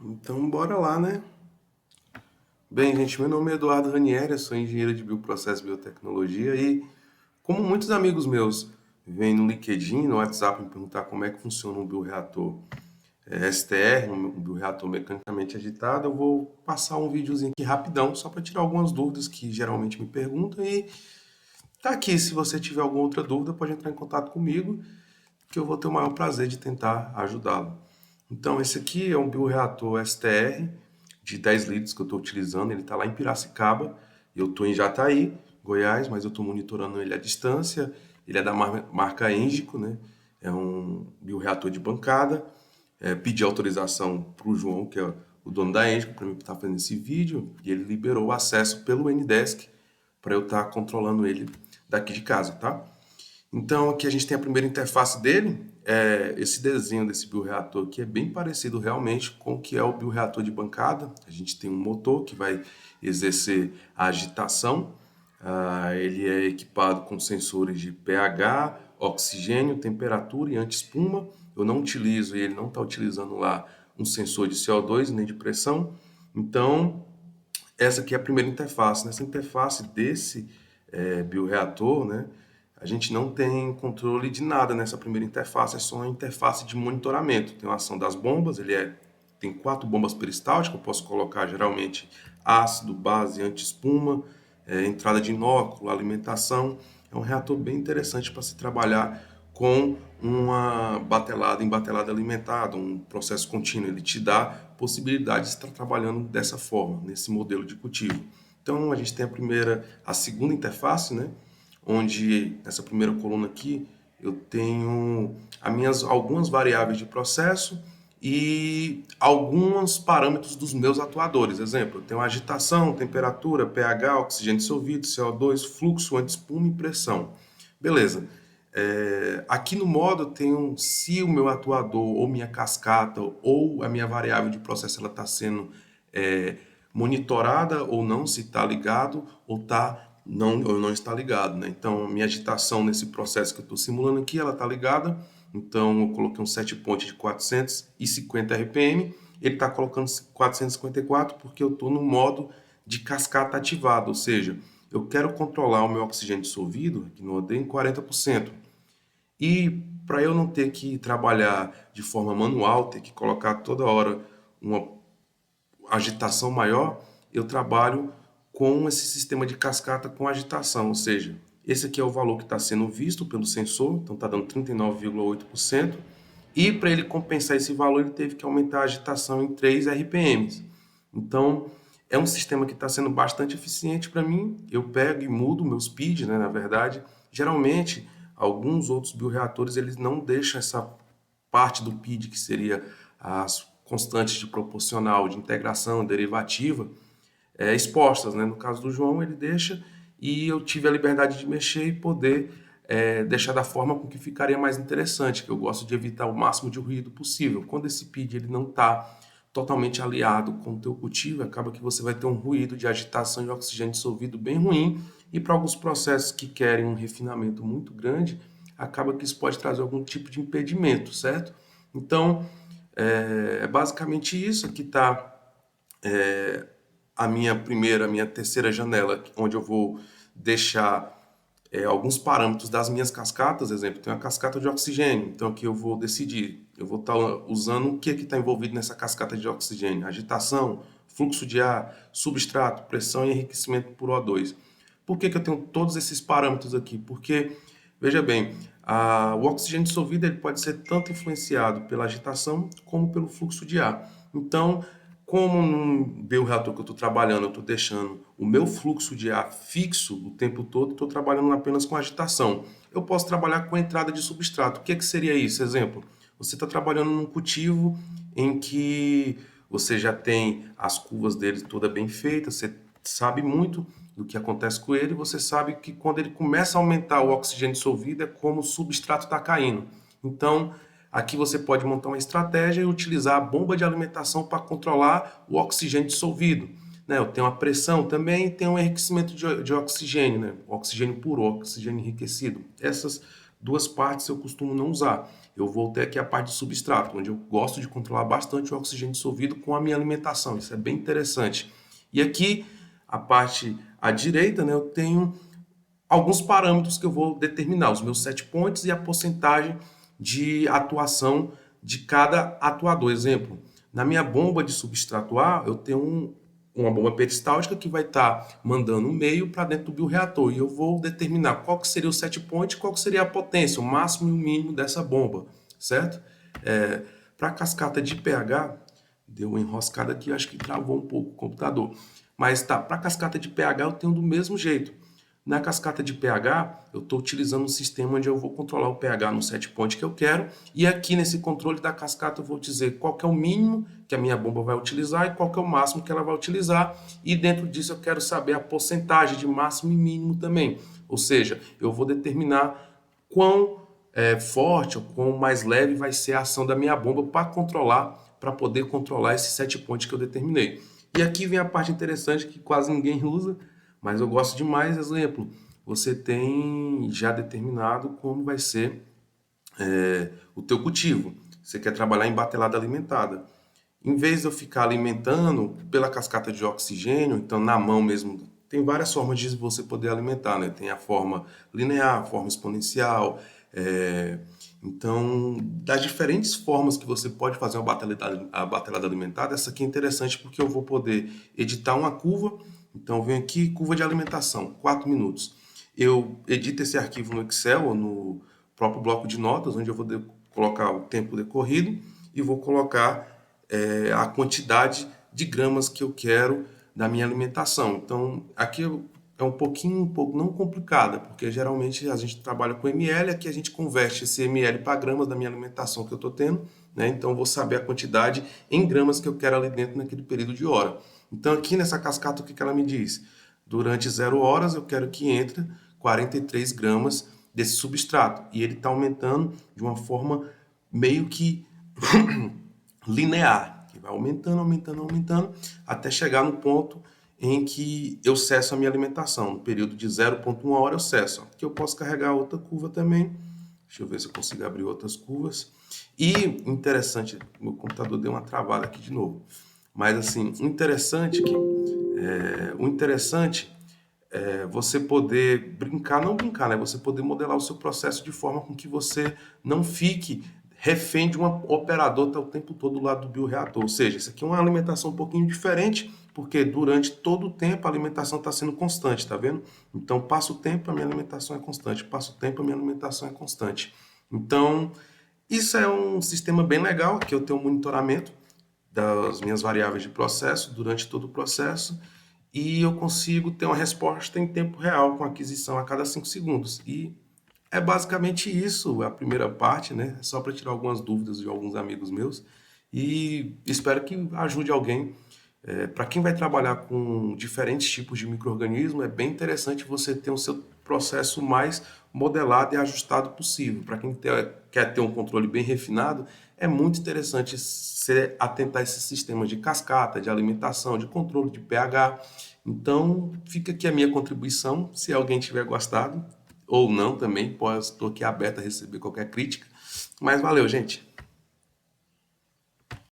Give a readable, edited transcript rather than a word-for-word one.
Então, bora lá, né? Bem, gente, meu nome é Eduardo Ranieri, eu sou engenheiro de bioprocesso e biotecnologia e, como muitos amigos meus vêm no LinkedIn, no WhatsApp, me perguntar como é que funciona um bioreator STR, um bioreator mecanicamente agitado, eu vou passar um videozinho aqui rapidão, só para tirar algumas dúvidas que geralmente me perguntam e tá aqui, se você tiver alguma outra dúvida, pode entrar em contato comigo, que eu vou ter o maior prazer de tentar ajudá-lo. Então, esse aqui é um bioreator STR de 10 litros que eu estou utilizando. Ele está lá em Piracicaba. Eu estou em Jataí, Goiás, mas eu estou monitorando ele à distância. Ele é da marca Engico, né? É um bioreator de bancada. Pedi autorização para o João, que é o dono da Engico, para mim estar fazendo esse vídeo. E ele liberou o acesso pelo Ndesk para eu estar controlando ele daqui de casa, tá? Então, aqui a gente tem a primeira interface dele. Esse desenho desse bioreator aqui é bem parecido realmente com o que é o bioreator de bancada. A gente tem um motor que vai exercer a agitação. Ele é equipado com sensores de pH, oxigênio, temperatura e anti-espuma. Eu não utilizo, e ele não está utilizando lá, um sensor de CO2 nem de pressão. Então, essa aqui é a primeira interface. Nessa interface desse bioreator, né, a gente não tem controle de nada nessa primeira interface, é só uma interface de monitoramento. Tem a ação das bombas, tem 4 bombas peristálticas, eu posso colocar geralmente ácido, base, anti-espuma, entrada de inóculo, alimentação. É um reator bem interessante para se trabalhar com uma batelada em batelada alimentada, um processo contínuo. Ele te dá possibilidade de estar trabalhando dessa forma, nesse modelo de cultivo. Então a gente tem a segunda interface, né? Onde nessa primeira coluna aqui eu tenho algumas variáveis de processo e alguns parâmetros dos meus atuadores. Exemplo, eu tenho agitação, temperatura, pH, oxigênio dissolvido, CO2, fluxo, anti-espuma e pressão. Beleza. Aqui no modo eu tenho se o meu atuador ou minha cascata ou a minha variável de processo ela está sendo monitorada ou não, se está ligado ou não está ligado, né? Então, minha agitação nesse processo que eu estou simulando aqui, ela está ligada. Então, eu coloquei um set point de 450 RPM. Ele está colocando 454 porque eu estou no modo de cascata ativado, ou seja, eu quero controlar o meu oxigênio dissolvido, aqui no OD, em 40%. E para eu não ter que trabalhar de forma manual, ter que colocar toda hora uma agitação maior, eu trabalho com esse sistema de cascata com agitação, ou seja, esse aqui é o valor que está sendo visto pelo sensor, então está dando 39,8%, e para ele compensar esse valor, ele teve que aumentar a agitação em 3 RPMs. Então, é um sistema que está sendo bastante eficiente para mim. Eu pego e mudo o meu speed, né, na verdade. Geralmente, alguns outros bioreatores, eles não deixam essa parte do PID, que seria as constantes de proporcional, de integração, derivativa, expostas, né? No caso do João, ele deixa e eu tive a liberdade de mexer e poder deixar da forma com que ficaria mais interessante, que eu gosto de evitar o máximo de ruído possível. Quando esse PID ele não está totalmente aliado com o teu cultivo, acaba que você vai ter um ruído de agitação e oxigênio dissolvido bem ruim, e para alguns processos que querem um refinamento muito grande, acaba que isso pode trazer algum tipo de impedimento, certo? Então, basicamente isso. Aqui está a minha terceira janela, onde eu vou deixar alguns parâmetros das minhas cascatas. Exemplo, tem uma cascata de oxigênio, então aqui eu vou decidir, eu vou estar usando o que está envolvido nessa cascata de oxigênio: agitação, fluxo de ar, substrato, pressão e enriquecimento por O2. Por que eu tenho todos esses parâmetros aqui? Porque, veja bem, o oxigênio dissolvido ele pode ser tanto influenciado pela agitação como pelo fluxo de ar. Então, como no bioreator que eu estou trabalhando, eu estou deixando o meu fluxo de ar fixo o tempo todo, estou trabalhando apenas com agitação. Eu posso trabalhar com a entrada de substrato. O que seria isso? Exemplo, você está trabalhando num cultivo em que você já tem as curvas dele toda bem feitas, você sabe muito do que acontece com ele, você sabe que quando ele começa a aumentar o oxigênio dissolvido é como o substrato está caindo. Então, aqui você pode montar uma estratégia e utilizar a bomba de alimentação para controlar o oxigênio dissolvido. Né? Eu tenho a pressão também, tem um enriquecimento de oxigênio, né? Oxigênio puro, oxigênio enriquecido. Essas duas partes eu costumo não usar. Eu vou ter aqui a parte de substrato, onde eu gosto de controlar bastante o oxigênio dissolvido com a minha alimentação. Isso é bem interessante. E aqui, a parte à direita, né, eu tenho alguns parâmetros que eu vou determinar, os meus set points e a porcentagem de atuação de cada atuador. Exemplo, na minha bomba de substrato A, eu tenho uma bomba peristáltica que vai estar mandando um meio para dentro do bioreator e eu vou determinar qual que seria o set point, qual que seria a potência, o máximo e o mínimo dessa bomba, certo? Para a cascata de pH, deu uma enroscada aqui, acho que travou um pouco o computador. Mas tá, para a cascata de pH eu tenho do mesmo jeito. Na cascata de pH, eu estou utilizando um sistema onde eu vou controlar o pH no set point que eu quero. E aqui nesse controle da cascata eu vou dizer qual que é o mínimo que a minha bomba vai utilizar e qual que é o máximo que ela vai utilizar. E dentro disso eu quero saber a porcentagem de máximo e mínimo também. Ou seja, eu vou determinar quão forte ou quão mais leve vai ser a ação da minha bomba para poder controlar esse set point que eu determinei. E aqui vem a parte interessante que quase ninguém usa, mas eu gosto demais. Exemplo, você tem já determinado como vai ser o teu cultivo. Você quer trabalhar em batelada alimentada. Em vez de eu ficar alimentando pela cascata de oxigênio, então na mão mesmo, tem várias formas de você poder alimentar, né? Tem a forma linear, a forma exponencial. Então, das diferentes formas que você pode fazer a batelada alimentada, essa aqui é interessante porque eu vou poder editar uma curva. Então, eu venho aqui, curva de alimentação, 4 minutos. Eu edito esse arquivo no Excel ou no próprio bloco de notas, onde eu vou colocar o tempo decorrido e vou colocar a quantidade de gramas que eu quero da minha alimentação. Então, aqui é um pouco não complicada, porque geralmente a gente trabalha com ml, aqui a gente converte esse ml para gramas da minha alimentação que eu estou tendo, né? Então, eu vou saber a quantidade em gramas que eu quero ali dentro naquele período de hora. Então, aqui nessa cascata, o que ela me diz? Durante 0 horas, eu quero que entre 43 gramas desse substrato. E ele está aumentando de uma forma meio que linear, que vai aumentando, aumentando, aumentando, até chegar no ponto em que eu cesso a minha alimentação. No período de 0,1 hora eu cesso. Aqui eu posso carregar outra curva também. Deixa eu ver se eu consigo abrir outras curvas. E interessante, meu computador deu uma travada aqui de novo. Mas assim, o interessante é você poder brincar, não brincar, né? Você poder modelar o seu processo de forma com que você não fique refém de um operador tá o tempo todo do lado do bioreator. Ou seja, isso aqui é uma alimentação um pouquinho diferente, porque durante todo o tempo a alimentação está sendo constante, tá vendo? Então, passa o tempo, a minha alimentação é constante. Passa o tempo, a minha alimentação é constante. Então, isso é um sistema bem legal, que eu tenho um monitoramento das minhas variáveis de processo durante todo o processo e eu consigo ter uma resposta em tempo real com aquisição a cada 5 segundos. E é basicamente isso, a primeira parte, né? Só para tirar algumas dúvidas de alguns amigos meus. E espero que ajude alguém. Para quem vai trabalhar com diferentes tipos de micro-organismo, é bem interessante você ter o seu processo mais modelado e ajustado possível. Para quem quer ter um controle bem refinado, é muito interessante se atentar a esses sistemas de cascata, de alimentação, de controle de pH. Então, fica aqui a minha contribuição. Se alguém tiver gostado, ou não também, estou aqui aberto a receber qualquer crítica. Mas valeu, gente!